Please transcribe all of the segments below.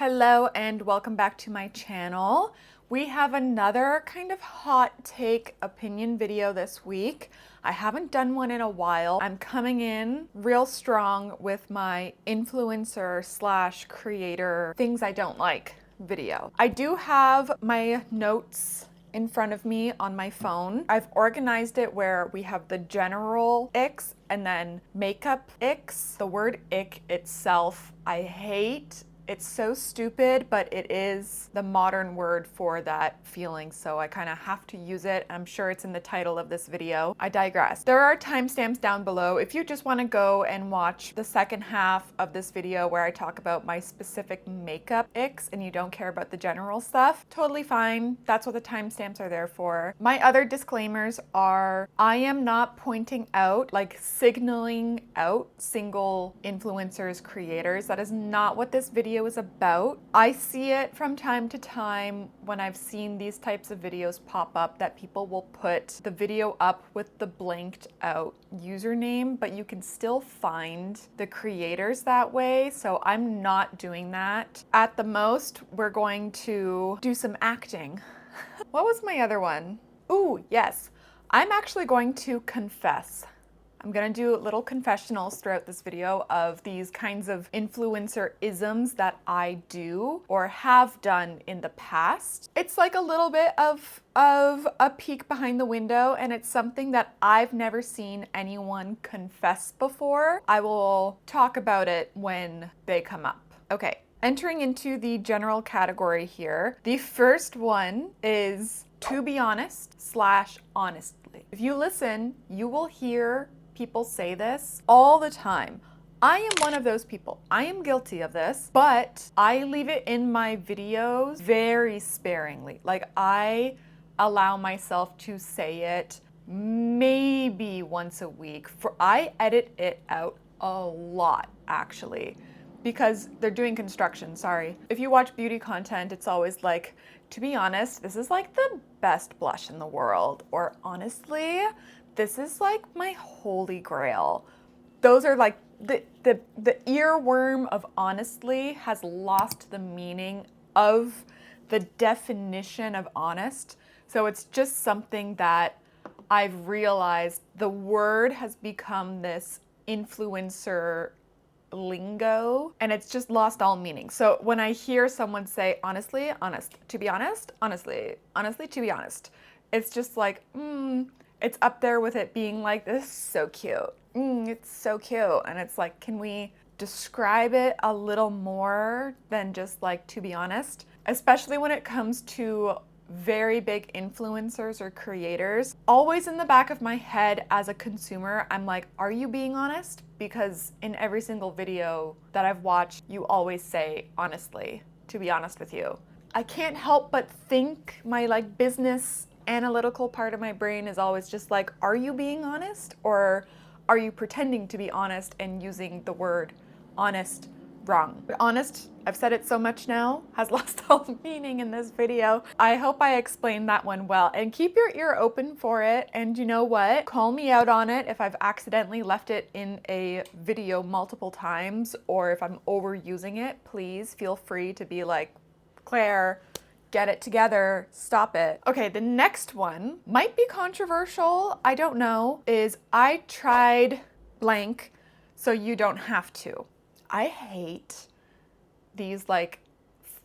Hello and welcome back to my channel. We have another kind of hot take opinion video this week. I haven't done one in a while. I'm coming in real strong with my influencer / creator things I don't like video. I do have my notes in front of me on my phone. I've organized it where we have the general icks and then makeup icks. The word ick itself, I hate. It's so stupid, but it is the modern word for that feeling, so I kind of have to use it. I'm sure it's in the title of this video. I digress. There are timestamps down below if you just want to go and watch the second half of this video where I talk about my specific makeup icks and you don't care about the general stuff. Totally fine. That's what the timestamps are there for. My other disclaimers are I am not pointing out, like signaling out single influencers, creators. That is not what this video is about. I see it from time to time when I've seen these types of videos pop up that people will put the video up with the blanked out username, but you can still find the creators that way. So I'm not doing that. At the most, we're going to do some acting. What was my other one? Ooh, yes. I'm actually going to confess. I'm gonna do little confessionals throughout this video of these kinds of influencer-isms that I do or have done in the past. It's like a little bit of a peek behind the window, and it's something that I've never seen anyone confess before. I will talk about it when they come up. Okay, entering into the general category here. The first one is to be honest / honestly. If you listen, you will hear people say this all the time. I am one of those people. I am guilty of this, but I leave it in my videos very sparingly. Like I allow myself to say it maybe once a week. I edit it out a lot actually, because they're doing construction, sorry. If you watch beauty content, it's always like, to be honest, this is like the best blush in the world, or honestly, this is like my holy grail. Those are like, the earworm of honestly has lost the meaning of the definition of honest. So it's just something that I've realized the word has become this influencer lingo and it's just lost all meaning. So when I hear someone say honestly, honest, to be honest, honestly, honestly, to be honest, it's just like, it's up there with it being like, this is so cute. It's so cute. And it's like, can we describe it a little more than just like, to be honest? Especially when it comes to very big influencers or creators. Always in the back of my head as a consumer, I'm like, are you being honest? Because in every single video that I've watched, you always say, honestly, to be honest with you. I can't help but think my like business analytical part of my brain is always just like, are you being honest? Or are you pretending to be honest and using the word honest wrong? But honest, I've said it so much now, has lost all meaning in this video. I hope I explained that one well, and keep your ear open for it. And you know what? Call me out on it if I've accidentally left it in a video multiple times, or if I'm overusing it. Please feel free to be like, Claire, get it together, stop it. Okay, the next one might be controversial, I don't know, is I tried blank so you don't have to. I hate these like,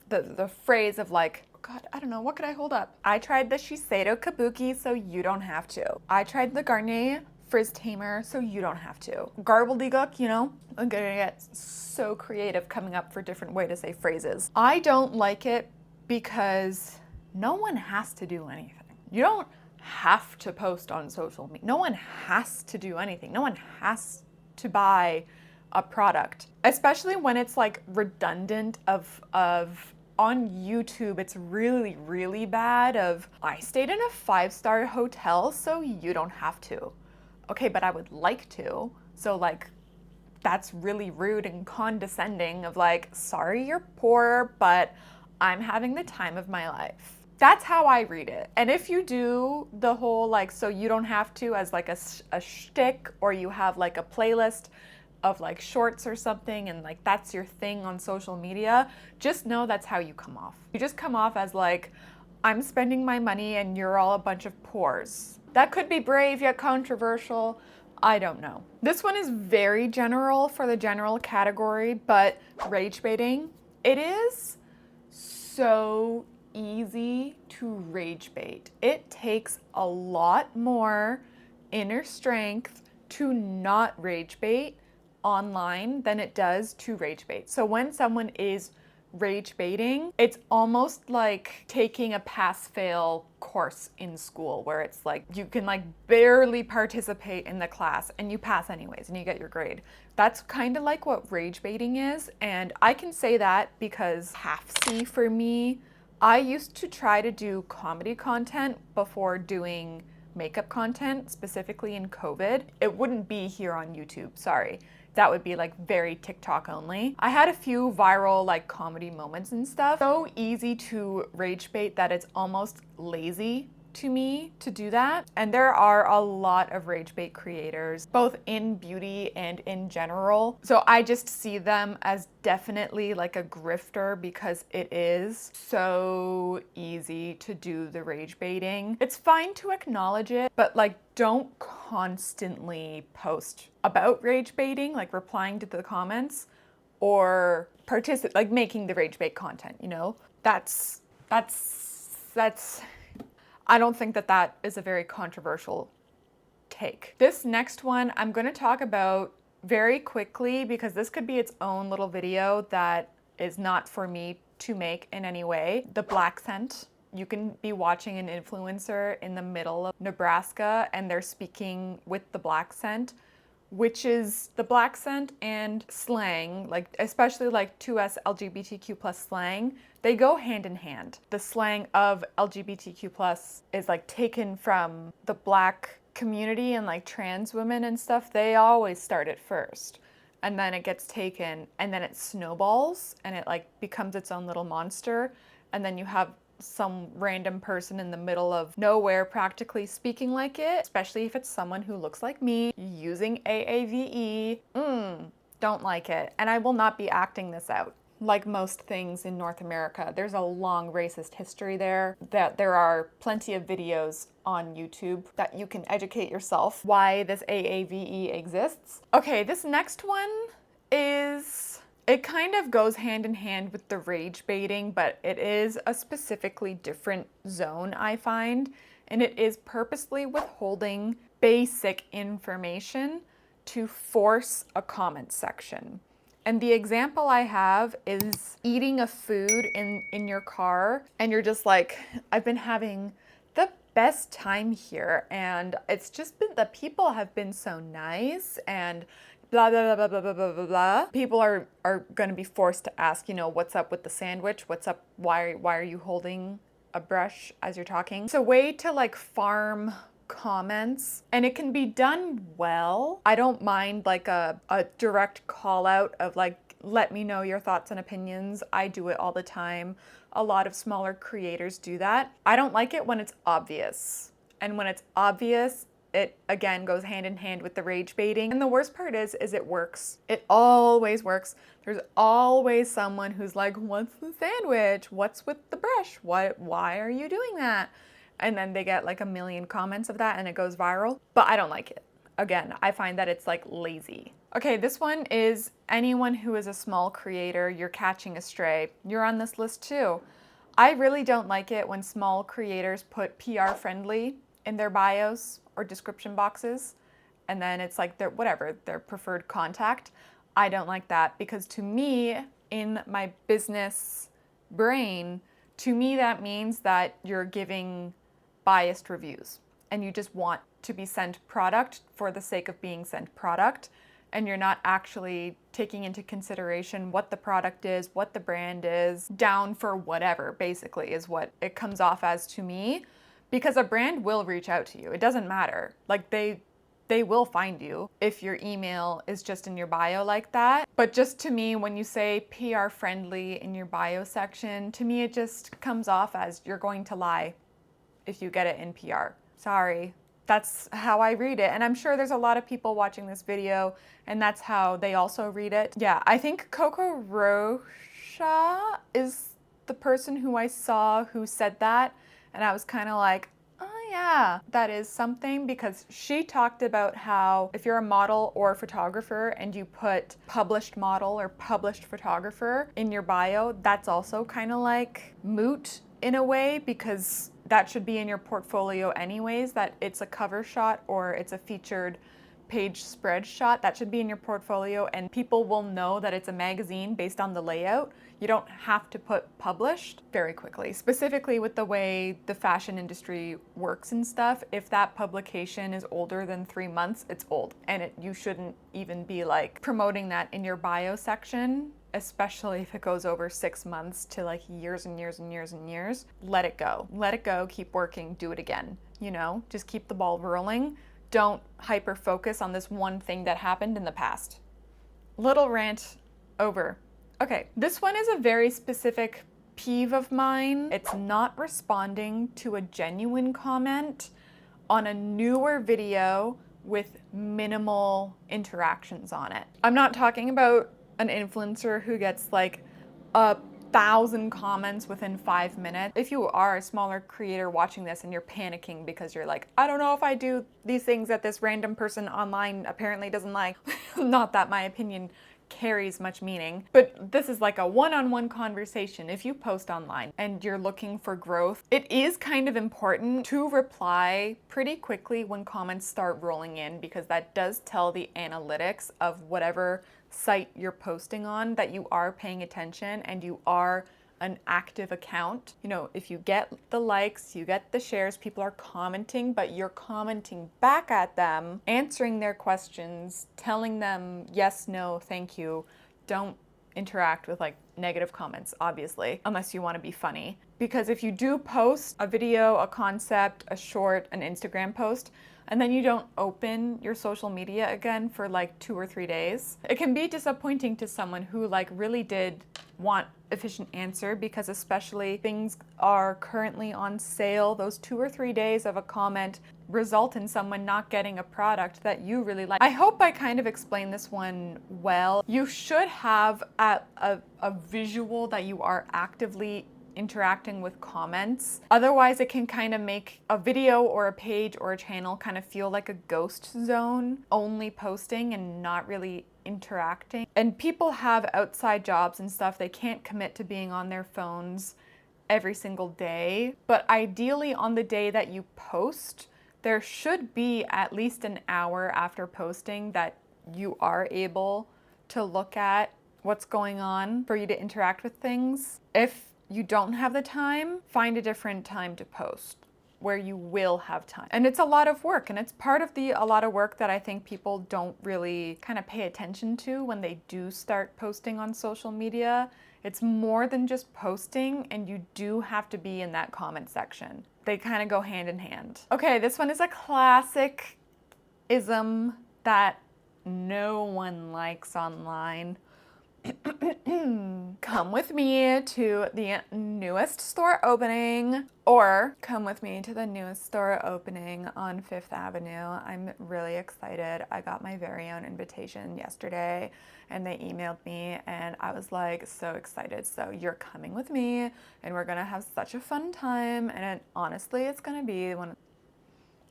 the phrase of like, God, I don't know, what could I hold up? I tried the Shiseido Kabuki so you don't have to. I tried the Garnier Frizz Tamer so you don't have to. Garbledygook, you know? I'm gonna get so creative coming up for different way to say phrases. I don't like it because no one has to do anything. You don't have to post on social media. No one has to do anything. No one has to buy a product, especially when it's like redundant of on YouTube. It's really, really bad of, I stayed in a 5-star hotel so you don't have to. Okay, but I would like to. So like, that's really rude and condescending of like, sorry you're poor, but I'm having the time of my life. That's how I read it. And if you do the whole like, so you don't have to as like a shtick, or you have like a playlist, of like shorts or something and like that's your thing on social media, just know that's how you come off. You just come off as like, I'm spending my money and you're all a bunch of pores. That could be brave yet controversial. I don't know. This one is very general for the general category, but rage baiting, it is so easy to rage bait. It takes a lot more inner strength to not rage bait online than it does to rage bait. So when someone is rage baiting, it's almost like taking a pass-fail course in school where it's like you can like barely participate in the class and you pass anyways and you get your grade. That's kind of like what rage baiting is, and I can say that because half-see for me, I used to try to do comedy content before doing makeup content, specifically in COVID. It wouldn't be here on YouTube, sorry. That would be like very TikTok only. I had a few viral like comedy moments and stuff. So easy to rage bait that it's almost lazy to me to do that. And there are a lot of rage bait creators, both in beauty and in general. So I just see them as definitely like a grifter because it is so easy to do the rage baiting. It's fine to acknowledge it, but like don't constantly post about rage baiting, like replying to the comments or participate, like making the rage bait content, you know? That's I don't think that that is a very controversial take. This next one I'm going to talk about very quickly because this could be its own little video that is not for me to make in any way. The black scent. You can be watching an influencer in the middle of Nebraska and they're speaking with the black scent, which is the black scent and slang, like especially like 2S LGBTQ plus slang, they go hand in hand. The slang of LGBTQ plus is like taken from the black community and like trans women and stuff. They always start it first and then it gets taken and then it snowballs and it like becomes its own little monster. And then you have some random person in the middle of nowhere practically speaking like it, especially if it's someone who looks like me, using AAVE. Don't like it. And I will not be acting this out. Like most things in North America, there's a long racist history there, that there are plenty of videos on YouTube that you can educate yourself why this AAVE exists. Okay, this next one is, it kind of goes hand in hand with the rage baiting, but it is a specifically different zone, I find, and it is purposely withholding basic information to force a comment section. And the example I have is eating a food in your car and you're just like, I've been having the best time here and it's just been, the people have been so nice and blah, blah, blah, blah, blah, blah, blah, blah. People are going to be forced to ask, you know, what's up with the sandwich? What's up? Why are you holding a brush as you're talking? It's a way to like farm comments and it can be done well. I don't mind like a direct call out of like, let me know your thoughts and opinions. I do it all the time. A lot of smaller creators do that. I don't like it when it's obvious. And when it's obvious, it again goes hand in hand with the rage baiting. And the worst part is it works. It always works. There's always someone who's like, what's the sandwich? What's with the brush? Why are you doing that? And then they get like a million comments of that and it goes viral. But I don't like it. Again, I find that it's like lazy. Okay, this one is anyone who is a small creator, you're catching a stray. You're on this list too. I really don't like it when small creators put PR friendly in their bios or description boxes. And then it's like their preferred contact. I don't like that because to me, in my business brain, to me that means that you're giving biased reviews and you just want to be sent product for the sake of being sent product and you're not actually taking into consideration what the product is, what the brand is, down for whatever basically is what it comes off as to me, because a brand will reach out to you. It doesn't matter. Like they will find you if your email is just in your bio like that. But just to me, when you say PR friendly in your bio section, to me it just comes off as you're going to lie if you get it in PR. Sorry. That's how I read it. And I'm sure there's a lot of people watching this video and that's how they also read it. Yeah, I think Coco Rocha is the person who I saw who said that. And I was kind of like, oh yeah, that is something, because she talked about how if you're a model or a photographer and you put published model or published photographer in your bio, that's also kind of like moot in a way, because that should be in your portfolio anyways, that it's a cover shot or it's a featured page spread shot. That should be in your portfolio and people will know that it's a magazine based on the layout. You don't have to put published very quickly. Specifically with the way the fashion industry works and stuff, if that publication is older than 3 months, it's old. And you shouldn't even be like promoting that in your bio section, especially if it goes over 6 months to like years and years and years and years. Let it go. Let it go, keep working, do it again. You know, just keep the ball rolling. Don't hyper focus on this one thing that happened in the past. Little rant over. Okay, this one is a very specific peeve of mine. It's not responding to a genuine comment on a newer video with minimal interactions on it. I'm not talking about an influencer who gets like 1,000 comments within 5 minutes. If you are a smaller creator watching this and you're panicking because you're like, I don't know if I do these things that this random person online apparently doesn't like. Not that my opinion carries much meaning, but this is like a one-on-one conversation. If you post online and you're looking for growth, it is kind of important to reply pretty quickly when comments start rolling in, because that does tell the analytics of whatever site you're posting on that you are paying attention and you are an active account. You know, if you get the likes, you get the shares, people are commenting, but you're commenting back at them, answering their questions, telling them yes, no, thank you. Don't interact with like negative comments, obviously, unless you want to be funny. Because if you do post a video, a concept, a short, an Instagram post, and then you don't open your social media again for like 2 or 3 days, it can be disappointing to someone who like really did want efficient answer, because especially things are currently on sale. Those 2 or 3 days of a comment result in someone not getting a product that you really like. I hope I kind of explained this one well. You should have a visual that you are actively interacting with comments. Otherwise, it can kind of make a video or a page or a channel kind of feel like a ghost zone, only posting and not really interacting. And people have outside jobs and stuff. They can't commit to being on their phones every single day. But ideally, on the day that you post, there should be at least an hour after posting that you are able to look at what's going on for you to interact with things. If you don't have the time, find a different time to post where you will have time. And it's a lot of work, and it's part of a lot of work that I think people don't really kind of pay attention to when they do start posting on social media. It's more than just posting, and you do have to be in that comment section. They kind of go hand in hand. Okay, this one is a classic ism that no one likes online. Come with me to the newest store opening, or come with me to the newest store opening on 5th Avenue. I'm really excited. I got my very own invitation yesterday and they emailed me and I was like so excited. So you're coming with me and we're gonna have such a fun time, and honestly it's gonna be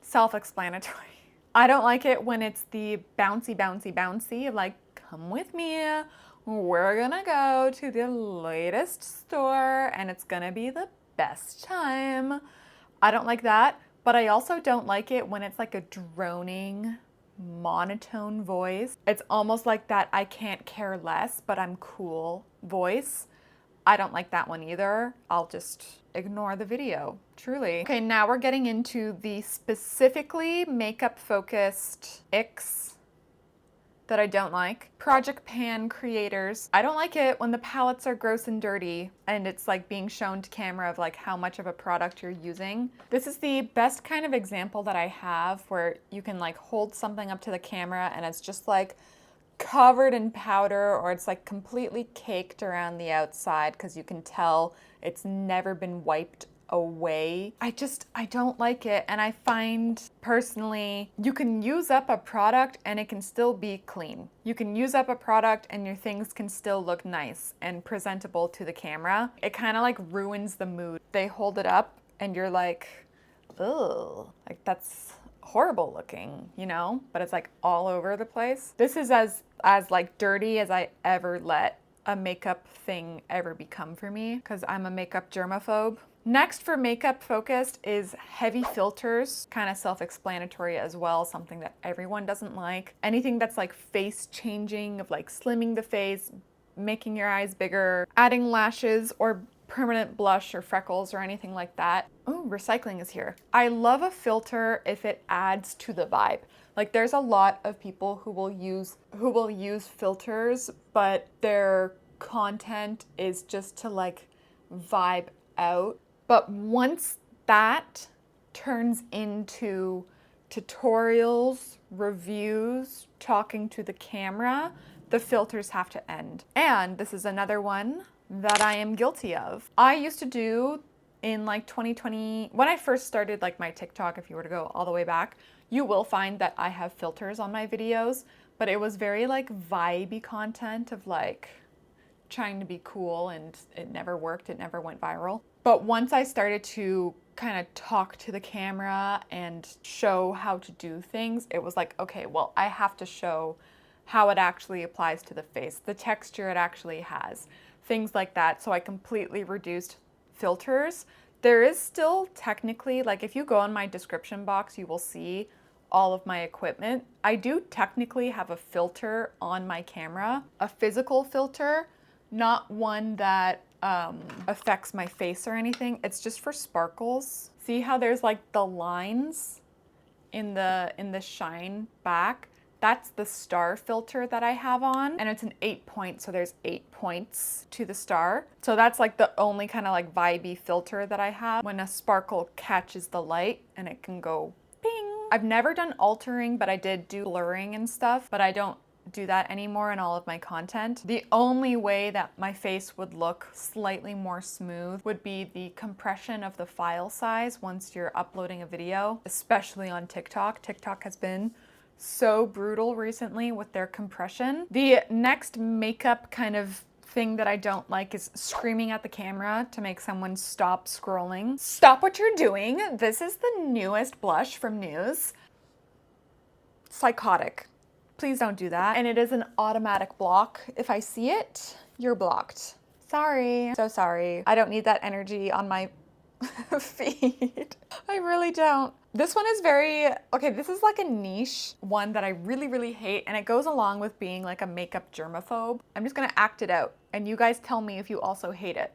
self-explanatory. I don't like it when it's the bouncy of like, come with me. We're gonna go to the latest store and it's gonna be the best time. I don't like that, but I also don't like it when it's like a droning, monotone voice. It's almost like that I can't care less, but I'm cool voice. I don't like that one either. I'll just ignore the video, truly. Okay, now we're getting into the specifically makeup focused icks that I don't like. Project pan creators. I don't like it when the palettes are gross and dirty and it's like being shown to camera of like how much of a product you're using. This is the best kind of example that I have where you can like hold something up to the camera and it's just like covered in powder, or it's like completely caked around the outside because you can tell it's never been wiped away. I don't like it. And I find personally, you can use up a product and it can still be clean. You can use up a product and your things can still look nice and presentable to the camera. It kind of like ruins the mood. They hold it up and you're like, ugh, like that's horrible looking, you know, but it's like all over the place. This is as like dirty as I ever let a makeup thing ever become for me, because I'm a makeup germaphobe. Next for makeup focused is heavy filters, kind of self-explanatory as well, something that everyone doesn't like. Anything that's like face changing, of like slimming the face, making your eyes bigger, adding lashes or permanent blush or freckles or anything like that. Oh, recycling is here. I love a filter if it adds to the vibe. Like there's a lot of people who will use filters, but their content is just to like vibe out. But once that turns into tutorials, reviews, talking to the camera, the filters have to end. And this is another one that I am guilty of. I used to do in like 2020, when I first started like my TikTok, if you were to go all the way back, you will find that I have filters on my videos, but it was very like vibey content of like trying to be cool, and it never worked, it never went viral. But once I started to kind of talk to the camera and show how to do things, it was like, okay, well, I have to show how it actually applies to the face, the texture it actually has, things like that. So I completely reduced filters. There is still technically, like if you go in my description box, you will see all of my equipment. I do technically have a filter on my camera, a physical filter, not one that affects my face or anything. It's just for sparkles. See how there's like the lines in the shine back? That's the star filter that I have on, and it's an 8 point, so there's 8 points to the star. So that's like the only kind of like vibey filter that I have when a sparkle catches the light and it can go ping. I've never done altering, but I did do blurring and stuff, but I don't do that anymore in all of my content. The only way that my face would look slightly more smooth would be the compression of the file size once you're uploading a video, especially on TikTok. TikTok has been so brutal recently with their compression. The next makeup kind of thing that I don't like is screaming at the camera to make someone stop scrolling. Stop what you're doing. This is the newest blush from News. Psychotic. Please don't do that. And it is an automatic block. If I see it, you're blocked. Sorry. So sorry. I don't need that energy on my feed. I really don't. This one is very, okay, this is like a niche one that I really, really hate, and it goes along with being like a makeup germaphobe. I'm just gonna act it out, and you guys tell me if you also hate it.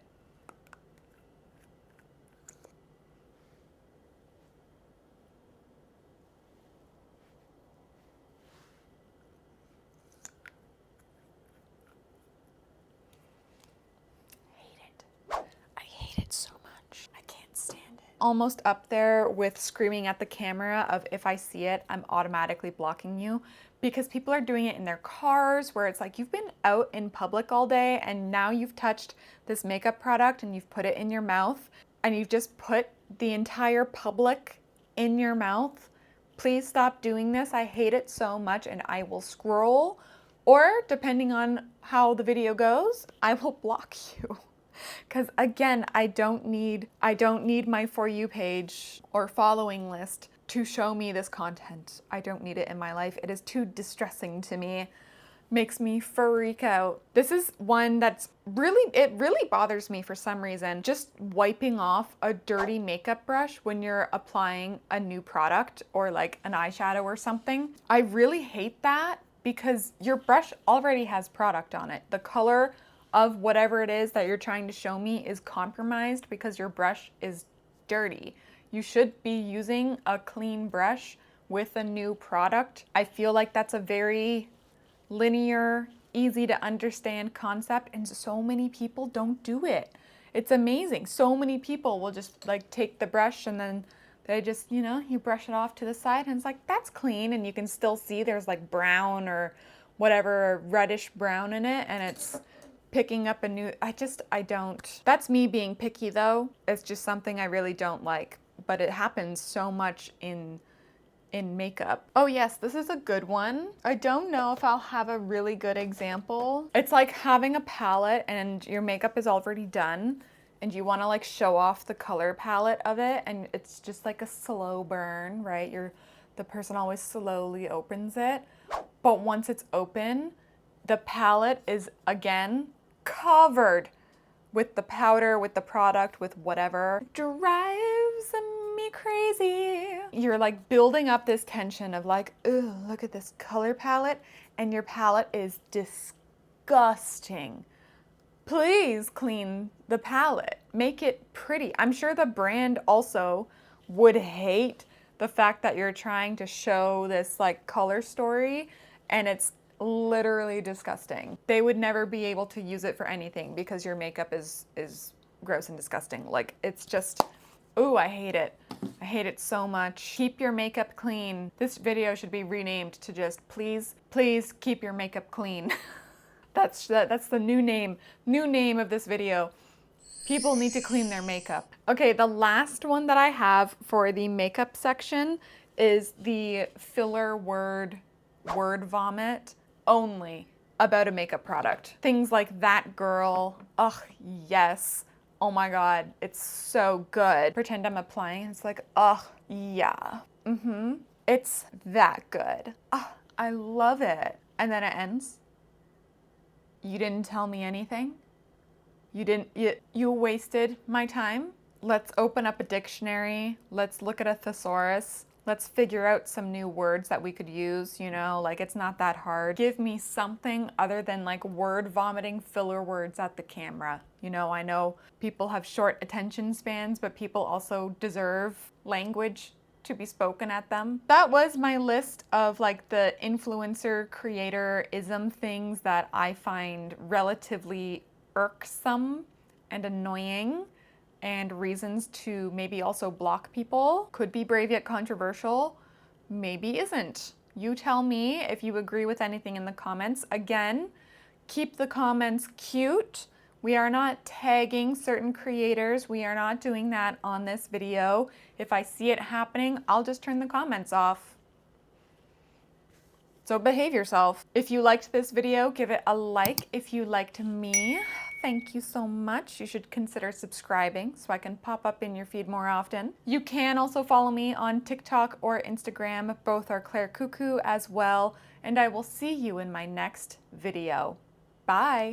Almost up there with screaming at the camera of if I see it, I'm automatically blocking you, because people are doing it in their cars where it's like you've been out in public all day and now you've touched this makeup product and you've put it in your mouth and you've just put the entire public in your mouth. Please stop doing this. I hate it so much, and I will scroll, or depending on how the video goes, I will block you. Because again, I don't need my For You page or following list to show me this content. I don't need it in my life. It is too distressing to me. Makes me freak out. This is one that's it really bothers me for some reason. Just wiping off a dirty makeup brush when you're applying a new product or like an eyeshadow or something. I really hate that, because your brush already has product on it. The color of whatever it is that you're trying to show me is compromised because your brush is dirty. You should be using a clean brush with a new product. I feel like that's a very linear, easy to understand concept, and so many people don't do it. It's amazing. So many people will just like take the brush and then they just, you know, you brush it off to the side and it's like, that's clean, and you can still see there's like brown or whatever, reddish brown in it, and it's picking up a new, I don't. That's me being picky though. It's just something I really don't like, but it happens so much in makeup. Oh yes, this is a good one. I don't know if I'll have a really good example. It's like having a palette and your makeup is already done and you want to like show off the color palette of it, and it's just like a slow burn, right? The person always slowly opens it, but once it's open, the palette is again covered with the powder, with the product, with whatever. It drives me crazy. You're like building up this tension of like, ugh, look at this color palette, and your palette is disgusting. Please clean the palette. Make it pretty. I'm sure the brand also would hate the fact that you're trying to show this like color story and it's literally disgusting. They would never be able to use it for anything because your makeup is gross and disgusting. Like, it's just, ooh, I hate it. I hate it so much. Keep your makeup clean. This video should be renamed to just please keep your makeup clean. That's the new name of this video. People need to clean their makeup. Okay, the last one that I have for the makeup section is the filler word vomit only about a makeup product. Things like that girl, ugh, yes. Oh my God, it's so good. Pretend I'm applying, it's like, ugh, yeah. It's that good. Ugh, I love it. And then it ends. You didn't tell me anything. You wasted my time. Let's open up a dictionary. Let's look at a thesaurus. Let's figure out some new words that we could use, you know, like it's not that hard. Give me something other than like word vomiting filler words at the camera. You know, I know people have short attention spans, but people also deserve language to be spoken at them. That was my list of like the influencer creator-ism things that I find relatively irksome and annoying, and reasons to maybe also block people. Could be brave yet controversial, maybe isn't. You tell me if you agree with anything in the comments. Again, keep the comments cute. We are not tagging certain creators. We are not doing that on this video. If I see it happening, I'll just turn the comments off. So behave yourself. If you liked this video, give it a like. If you liked me, thank you so much. You should consider subscribing so I can pop up in your feed more often. You can also follow me on TikTok or Instagram. Both are Claire Cuckoo as well. And I will see you in my next video. Bye.